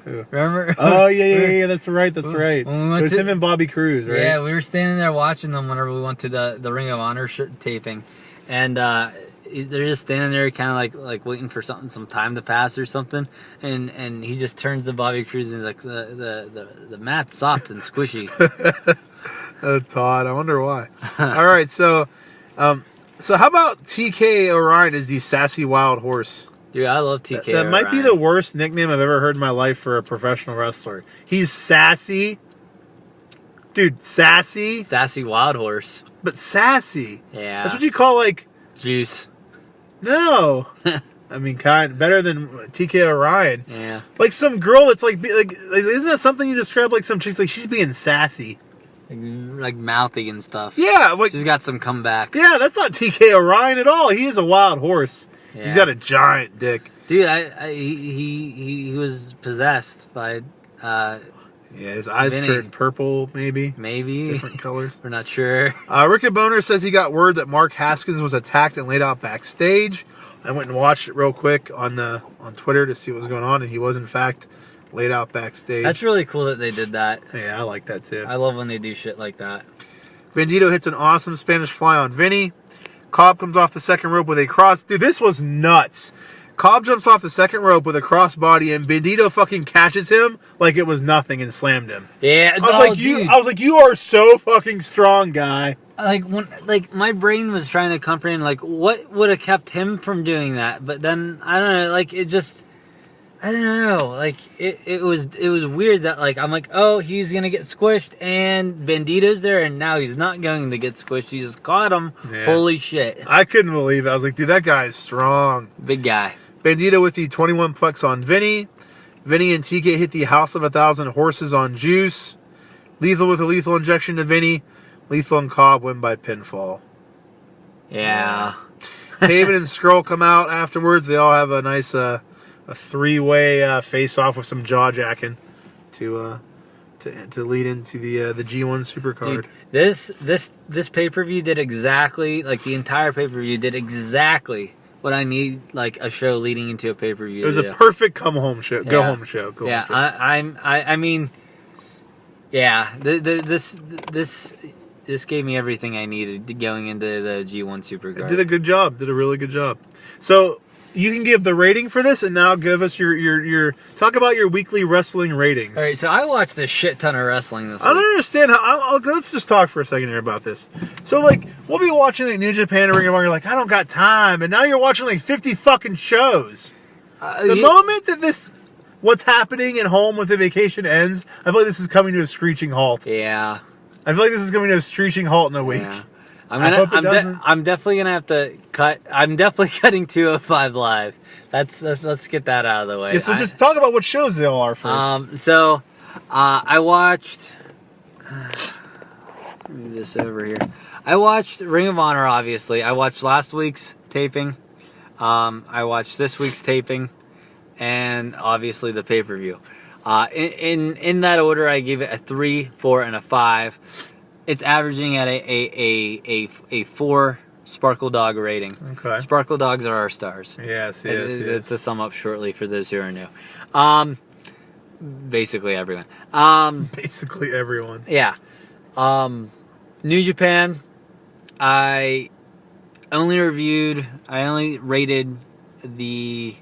Who? Remember? Oh, yeah. That's right. It was him and Bobby Cruz, right? Yeah, we were standing there watching them whenever we went to the Ring of Honor taping. And they're just standing there kind of like waiting for some time to pass or something. And he just turns to Bobby Cruz and he's like, the Matt's soft and squishy. Todd, I wonder why. All right, so how about TK Orion as the sassy wild horse? Dude, I love TK That might be the worst nickname I've ever heard in my life for a professional wrestler. He's sassy. Dude, sassy. Sassy wild horse. But sassy. Yeah. That's what you call, like... Juice. No. I mean, better than TK Orion. Yeah. Like some girl that's like, isn't that something you describe like some chick's like, she's being sassy. Like mouthy and stuff. Yeah. Like, she's got some comebacks. Yeah, that's not TK Orion at all. He is a wild horse. Yeah. He's got a giant dick. Dude, he was possessed by... yeah, his eyes turned purple, maybe. Maybe. Different colors. We're not sure. Ricky Boner says he got word that Mark Haskins was attacked and laid out backstage. I went and watched it real quick on Twitter to see what was going on, and he was, in fact, laid out backstage. That's really cool that they did that. Yeah, I like that, too. I love when they do shit like that. Bandito hits an awesome Spanish fly on Vinny. Cobb comes off the second rope with a cross. Dude, this was nuts. Cobb jumps off the second rope with a crossbody, and Bandito fucking catches him like it was nothing and slammed him. Yeah, I was like, you are so fucking strong, guy. Like my brain was trying to comprehend like what would have kept him from doing that, but then I don't know, like it just, I don't know, like it was weird that like I'm like, oh, he's gonna get squished and Bandito's there and now he's not going to get squished. He just caught him. Yeah. Holy shit! I couldn't believe it. I was like, dude, that guy is strong. Big guy. Bandito with the 21 plex on Vinny. Vinny and TK hit the House of 1,000 Horses on Juice. Lethal with a lethal injection to Vinny. Lethal and Cobb win by pinfall. Yeah. Taven and Skrull come out afterwards. They all have a nice a three-way face-off with some jaw-jacking to lead into the G1 Supercard. Dude, this pay-per-view did exactly, like the entire pay-per-view did exactly what I need, like a show leading into a pay-per-view. It was a perfect come-home show. Go-home show. Yeah, I mean, yeah, this gave me everything I needed going into the G1 Supercard. Did a good job. Did a really good job. So you can give the rating for this, and now give us your talk about your weekly wrestling ratings. All right, so I watched a shit ton of wrestling this week. I don't understand how. Let's just talk for a second here about this. So like, we'll be watching like New Japan or Ring of Honor. You're like, I don't got time, and now you're watching like 50 fucking shows. The moment that what's happening at home with the vacation ends, I feel like this is coming to a screeching halt. Yeah. I feel like this is coming to a screeching halt in a week. Yeah. I'm definitely gonna have to cut. I'm definitely cutting 205 live. Let's get that out of the way. Yeah, so just talk about what shows they all are first. So I watched. Move this over here. I watched Ring of Honor. Obviously, I watched last week's taping. I watched this week's taping, and obviously the pay-per-view. In that order, I gave it a 3, 4, and a 5. It's averaging at a 4 Sparkle Dog rating. Okay. Sparkle Dogs are our stars. Yes. To sum up shortly for those who are new. Basically everyone. Basically everyone. Yeah. New Japan, I only rated the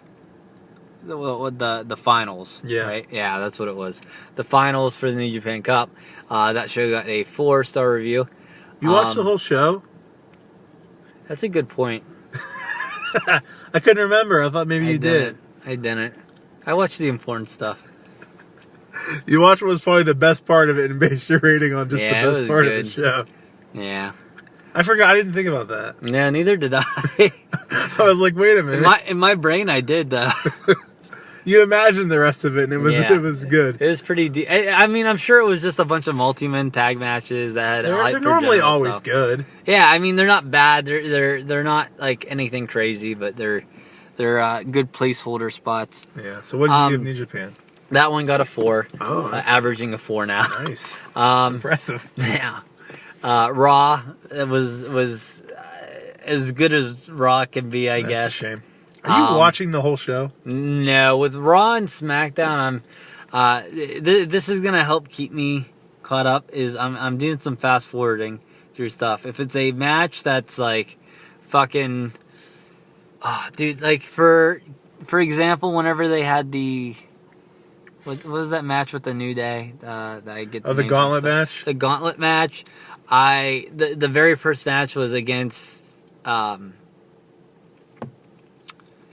finals. Yeah. Right? Yeah, that's what it was. The finals for the New Japan Cup. That show got a 4-star review. You watched the whole show? That's a good point. I couldn't remember. I thought maybe you did. I didn't. I watched the important stuff. You watched what was probably the best part of it and based your rating on just the best part of the show. Yeah. I forgot. I didn't think about that. Yeah, neither did I. I was like, wait a minute. In my brain, I did, though. You imagined the rest of it, and it was good. It was pretty deep. I mean, I'm sure it was just a bunch of multi-man tag matches that had. They're normally always stuff. Good. Yeah, I mean, they're not bad. They're not like anything crazy, but they're good placeholder spots. Yeah. So what did you give New Japan? That one got a 4. Oh, averaging a 4 now. Nice. That's impressive. Yeah. Raw was as good as Raw can be, I guess. That's a shame. Are you watching the whole show? No, with Raw and SmackDown, this is gonna help keep me caught up. I'm doing some fast forwarding through stuff. If it's a match that's like fucking, dude, like for example, whenever they had the. What was that match with the New Day? That I get the gauntlet match. The gauntlet match. The very first match was against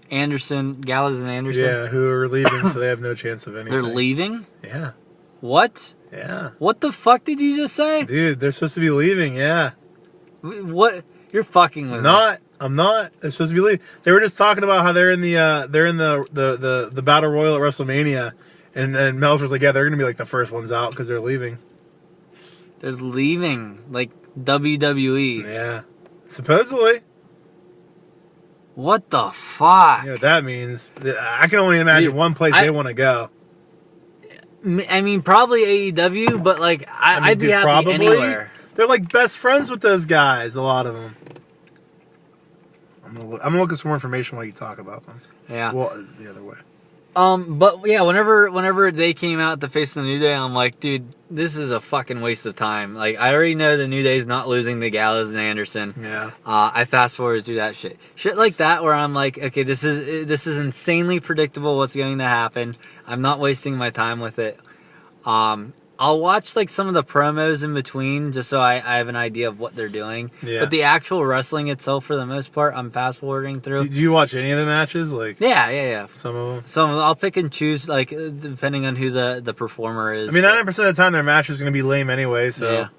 Anderson, Gallows and Anderson. Yeah, who are leaving, so they have no chance of anything. They're leaving? Yeah. What? Yeah. What the fuck did you just say? Dude, they're supposed to be leaving. Yeah. What? You're fucking with me. I'm not. They're supposed to be leaving. They were just talking about how they're in the Battle Royal at WrestleMania. And Mel's was like, yeah, they're going to be like the first ones out because they're leaving. They're leaving. Like WWE. Yeah. Supposedly. What the fuck? You know what that means? I can only imagine one place they want to go. I mean, probably AEW, but like, I'd be happy anywhere. They're like best friends with those guys, a lot of them. I'm gonna look at some more information while you talk about them. Yeah. Well, the other way. But yeah, whenever they came out to face the New Day, I'm like, dude, this is a fucking waste of time. Like, I already know the New Day's not losing to Gallows and Anderson. Yeah. I fast forward through that shit like that, where I'm like, okay, this is insanely predictable what's going to happen. I'm not wasting my time with it. I'll watch like some of the promos in between just so I have an idea of what they're doing. Yeah. But the actual wrestling itself, for the most part, I'm fast forwarding through. Do you watch any of the matches? Like yeah. Some of them. I'll pick and choose, like depending on who the performer is. I mean, 90% of the time their match is going to be lame anyway. So,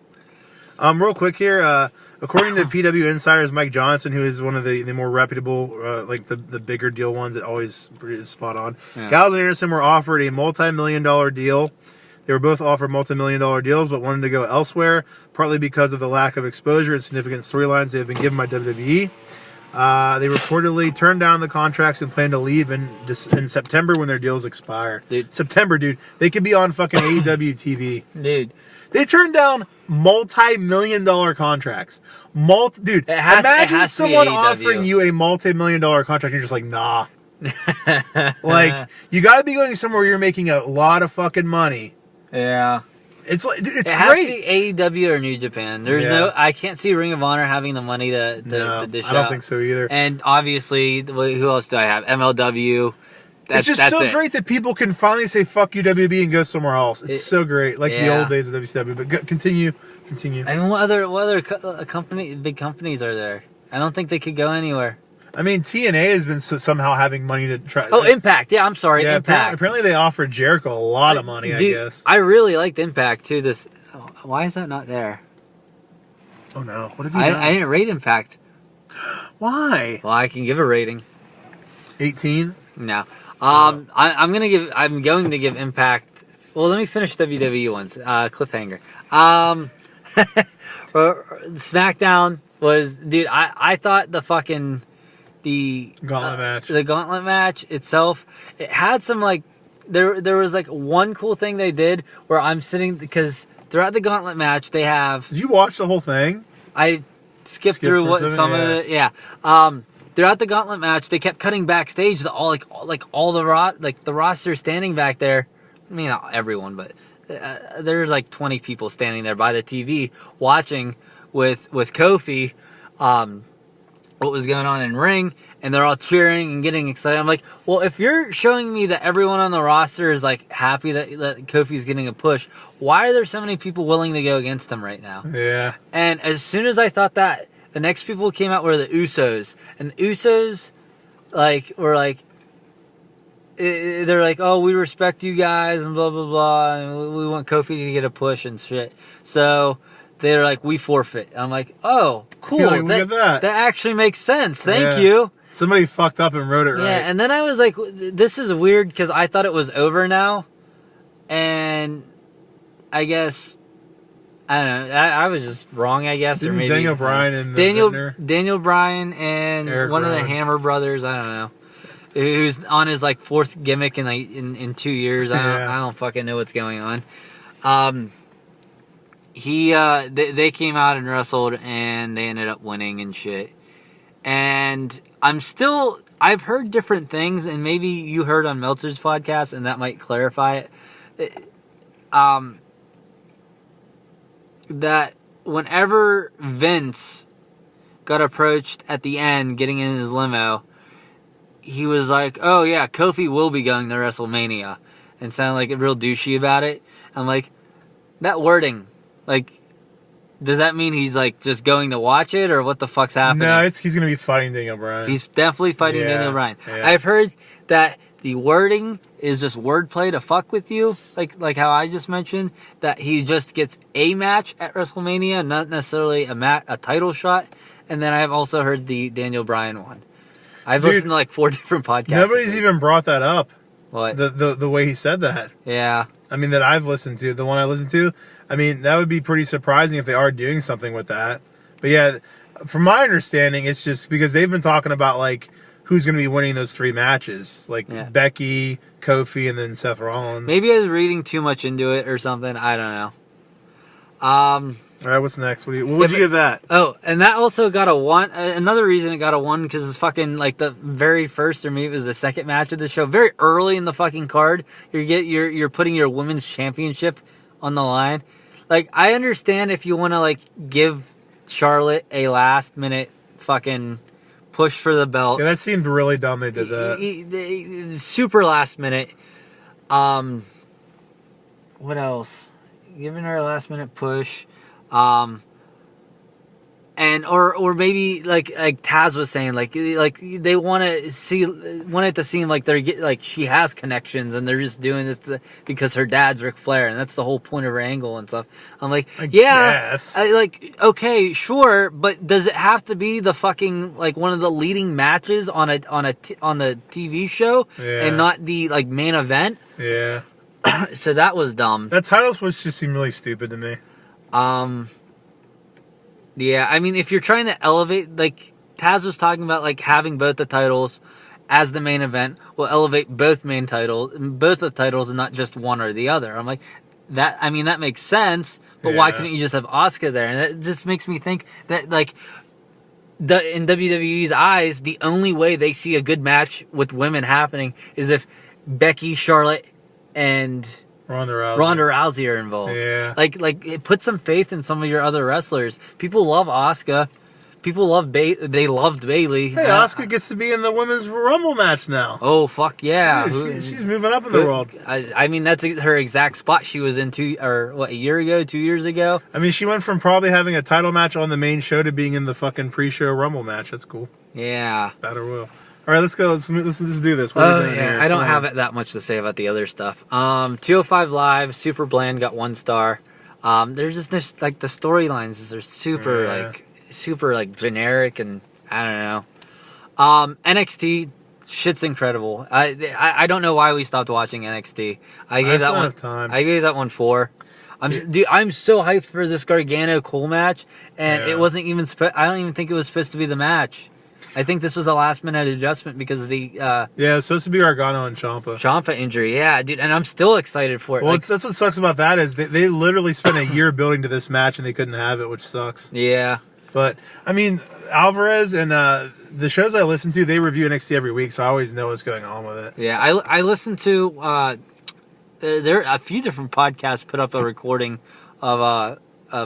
real quick here. According to PW Insiders, Mike Johnson, who is one of the more reputable, like the bigger deal ones that always is spot on. Yeah. Gallows and Anderson were offered a multi-million-dollar deal. They were both offered multi-million-dollar deals, but wanted to go elsewhere, partly because of the lack of exposure and significant storylines they have been given by WWE. They reportedly turned down the contracts and plan to leave in September when their deals expire. Dude. September, dude. They could be on fucking AEW TV. Dude. They turned down multi-million-dollar contracts. Dude, imagine someone offering you a multi-million-dollar contract and you're just like, nah. Like, you got to be going somewhere where you're making a lot of fucking money. Yeah. It's like, dude, it's it great. Has to be AEW or New Japan. There's I can't see Ring of Honor having the money to dish out. I don't think so either. And obviously, who else do I have? MLW. It's just so great that people can finally say fuck you WB and go somewhere else. It's so great, like the old days of WCW. But continue. I mean, what other big companies are there? I don't think they could go anywhere. I mean, TNA has been somehow having money to try. Oh, Impact. Yeah, I'm sorry, Impact. Apparently they offered Jericho a lot of money, I guess. I really liked Impact, too. Why is that not there? Oh, no. What have you done? I didn't rate Impact. Why? Well, I can give a rating. 18? No. I'm going to give Impact... Well, let me finish WWE ones. Cliffhanger. SmackDown was... Dude, I thought the fucking... The gauntlet match itself, it had some like there was like one cool thing they did where I'm sitting, because throughout the gauntlet match they have. Did you watch the whole thing? I skipped through some of it. Yeah. Throughout the gauntlet match, they kept cutting backstage. All the roster standing back there. I mean, not everyone, but there's like 20 people standing there by the TV watching with Kofi. What was going on in ring, and they're all cheering and getting excited. I'm like, well, if you're showing me that everyone on the roster is like happy that Kofi's getting a push, why are there so many people willing to go against him right now? Yeah. And as soon as I thought that, the next people who came out were the Usos, and the Usos were like, they're like, oh, we respect you guys and blah blah blah, and we want Kofi to get a push and shit. So they're like, we forfeit. I'm like, oh, cool. Like, look at that. That actually makes sense. Thank you. Somebody fucked up and wrote it right. Yeah, and then I was like, this is weird, because I thought it was over now. And I guess, I don't know, I was just wrong, I guess. Or maybe Daniel Bryan and Daniel Bryan and Eric one Rowan. of the Hammer brothers, I don't know, who's on his like fourth gimmick in 2 years. I don't fucking know what's going on. They came out and wrestled, and they ended up winning and shit. And I've heard different things, and maybe you heard on Meltzer's podcast, and that might clarify it. That whenever Vince got approached at the end, getting in his limo, he was like, oh yeah, Kofi will be going to WrestleMania, and sounded like a real douchey about it. I'm like, that wording, like, does that mean he's like just going to watch it, or what the fuck's happening? No, he's going to be fighting Daniel Bryan. He's definitely fighting Daniel Bryan. Yeah. I've heard that the wording is just wordplay to fuck with you, like how I just mentioned, that he just gets a match at WrestleMania, not necessarily a title shot. And then I've also heard the Daniel Bryan one. I've listened to like 4 different podcasts. Nobody's even brought that up. What? The way he said that. Yeah. I mean, that I've listened to, the one I listened to. I mean, that would be pretty surprising if they are doing something with that. But yeah, from my understanding, it's just because they've been talking about like who's going to be winning those 3 matches, like Becky, Kofi, and then Seth Rollins. Maybe I was reading too much into it or something. I don't know. All right, what's next? What would you give that? Oh, and that also got a 1. Another reason it got a 1 because it's fucking like the very first, or maybe it was the second match of the show. Very early in the fucking card, you're putting your women's championship on the line. Like, I understand if you want to like give Charlotte a last minute fucking push for the belt. Yeah, that seemed really dumb. They did that. Super last minute. What else? Giving her a last minute push. And or maybe like Taz was saying, like they want it to seem like she has connections and they're just doing this because her dad's Ric Flair and that's the whole point of her angle and stuff. I'm like, okay, sure, but does it have to be the fucking like one of the leading matches on the TV show and not the like main event? Yeah. So that was dumb. That title switch just seemed really stupid to me. Yeah, I mean, if you're trying to elevate, like Taz was talking about, like having both the titles as the main event will elevate both the titles, and not just one or the other. I'm like, that. I mean, that makes sense, but why couldn't you just have Asuka there? And that just makes me think that, like, in WWE's eyes, the only way they see a good match with women happening is if Becky, Charlotte, and Ronda Rousey are involved. Yeah. Like put some faith in some of your other wrestlers. People love Asuka. People love they loved Bayley. Hey, Asuka gets to be in the Women's Rumble match now. Oh, fuck yeah. Dude, she's moving up in the world. I mean, that's her exact spot she was in 2 years ago? I mean, she went from probably having a title match on the main show to being in the fucking pre-show Rumble match. That's cool. Yeah. Battle Royal. All right, let's go. Let's do this. What are we doing here? I don't have that much to say about the other stuff. 205 Live, super bland, got 1 star. There's like the storylines are super generic, and I don't know. NXT shit's incredible. I don't know why we stopped watching NXT. I gave that one 4. I'm so hyped for this Gargano Cole match, and it wasn't even. I don't even think it was supposed to be the match. I think this was a last minute adjustment because of the it's supposed to be Gargano and Ciampa injury. Yeah, dude, and I'm still excited for it. Well, that's what sucks about that is they literally spent a year building to this match and they couldn't have it, which sucks. Yeah, but I mean, Alvarez and the shows I listen to, they review NXT every week, so I always know what's going on with it. Yeah, I listen to there are a few different podcasts put up a recording of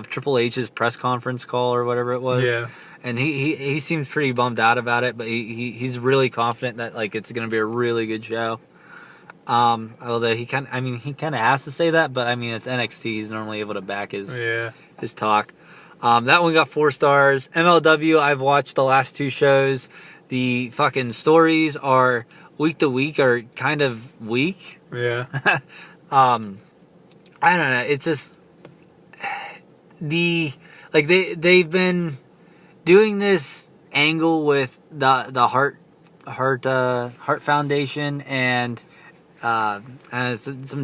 Triple H's press conference call or whatever it was. Yeah. And he seems pretty bummed out about it, but he's really confident that like it's going to be a really good show. Although he kind of has to say that, but I mean it's NXT. He's normally able to back his talk. That one got 4 stars. MLW, I've watched the last 2 shows. The fucking stories are week to week are kind of weak. Yeah. I don't know. It's just they've been doing this angle with the Heart Foundation and some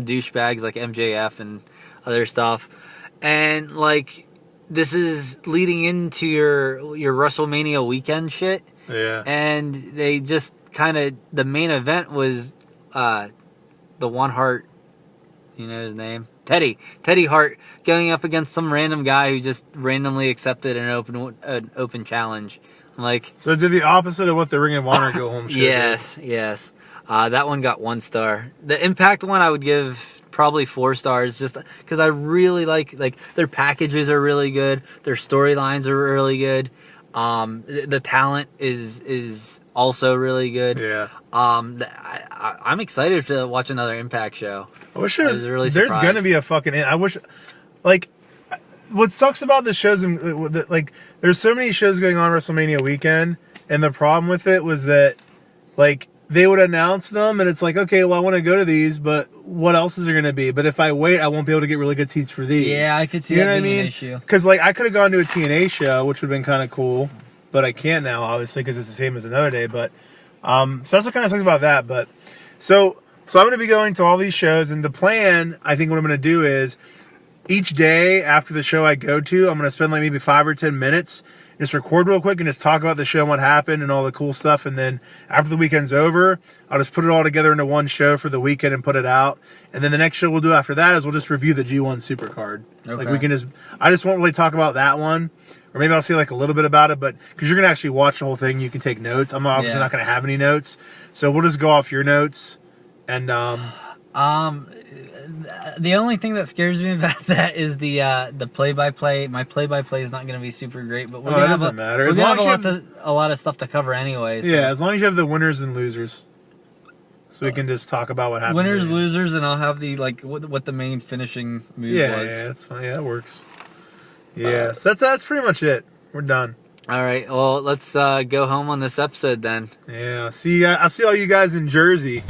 douchebags like MJF and other stuff, and like this is leading into your WrestleMania weekend shit. Yeah, and they just kind of the main event was the one Hart, you know his name. Teddy Hart going up against some random guy who just randomly accepted an open challenge. I'm like, so did the opposite of what the Ring of Honor go home show. Yes. That one got 1 star. The Impact one I would give probably 4 stars, just because I really like their packages are really good, their storylines are really good. The talent is also really good. Yeah. I'm excited to watch another Impact show. I wish there's going to be a fucking. I wish, like, what sucks about the shows, like, there's so many shows going on WrestleMania weekend, and the problem with it was that, like, they would announce them, and it's like, okay, well, I want to go to these, but what else is there going to be? But if I wait, I won't be able to get really good seats for these. Yeah, I could see that being an issue. Because, like, I could have gone to a TNA show, which would have been kind of cool, but I can't now, obviously, because it's the same as another day. But so that's what kind of sucks about that. But so I'm going to be going to all these shows, and the plan, I think what I'm going to do is each day after the show I go to, I'm going to spend like maybe 5 or 10 minutes just record real quick and just talk about the show and what happened and all the cool stuff. And then after the weekend's over, I'll just put it all together into one show for the weekend and put it out. And then the next show we'll do after that is we'll just review the G1 Supercard. Okay. Like I just won't really talk about that one. Or maybe I'll say like a little bit about it, but because you're going to actually watch the whole thing, you can take notes. I'm obviously not going to have any notes. So we'll just go off your notes. And, the only thing that scares me about that is the play-by-play. My play-by-play is not going to be super great, but it doesn't matter. We're going to have a lot of stuff to cover anyway. So. Yeah, as long as you have the winners and losers. So we can just talk about what happened. Winners, losers, and I'll have the what the main finishing move was. Yeah, that's fine. Yeah, that works. Yeah, so that's pretty much it. We're done. All right, well, let's go home on this episode then. Yeah, I'll see all you guys in Jersey.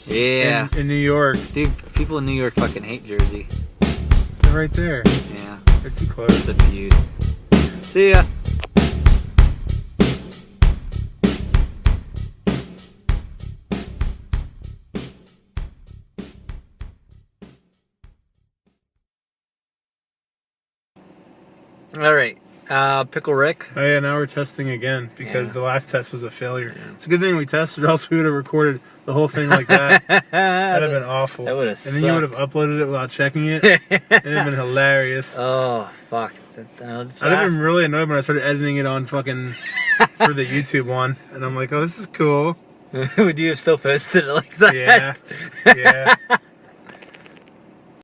Yeah. In New York. Dude, people in New York fucking hate Jersey. They're right there. Yeah. They're too close. It's a feud. See ya. All right. Pickle Rick. Oh yeah, now we're testing again because the last test was a failure. It's a good thing we tested, or else we would have recorded the whole thing like that. That'd have been awful. That would have sucked. And then you would have uploaded it without checking it. It'd have been hilarious. Oh, fuck. I'd have been really annoyed when I started editing it on fucking for the YouTube one. And I'm like, oh, this is cool. Would you have still posted it like that? Yeah.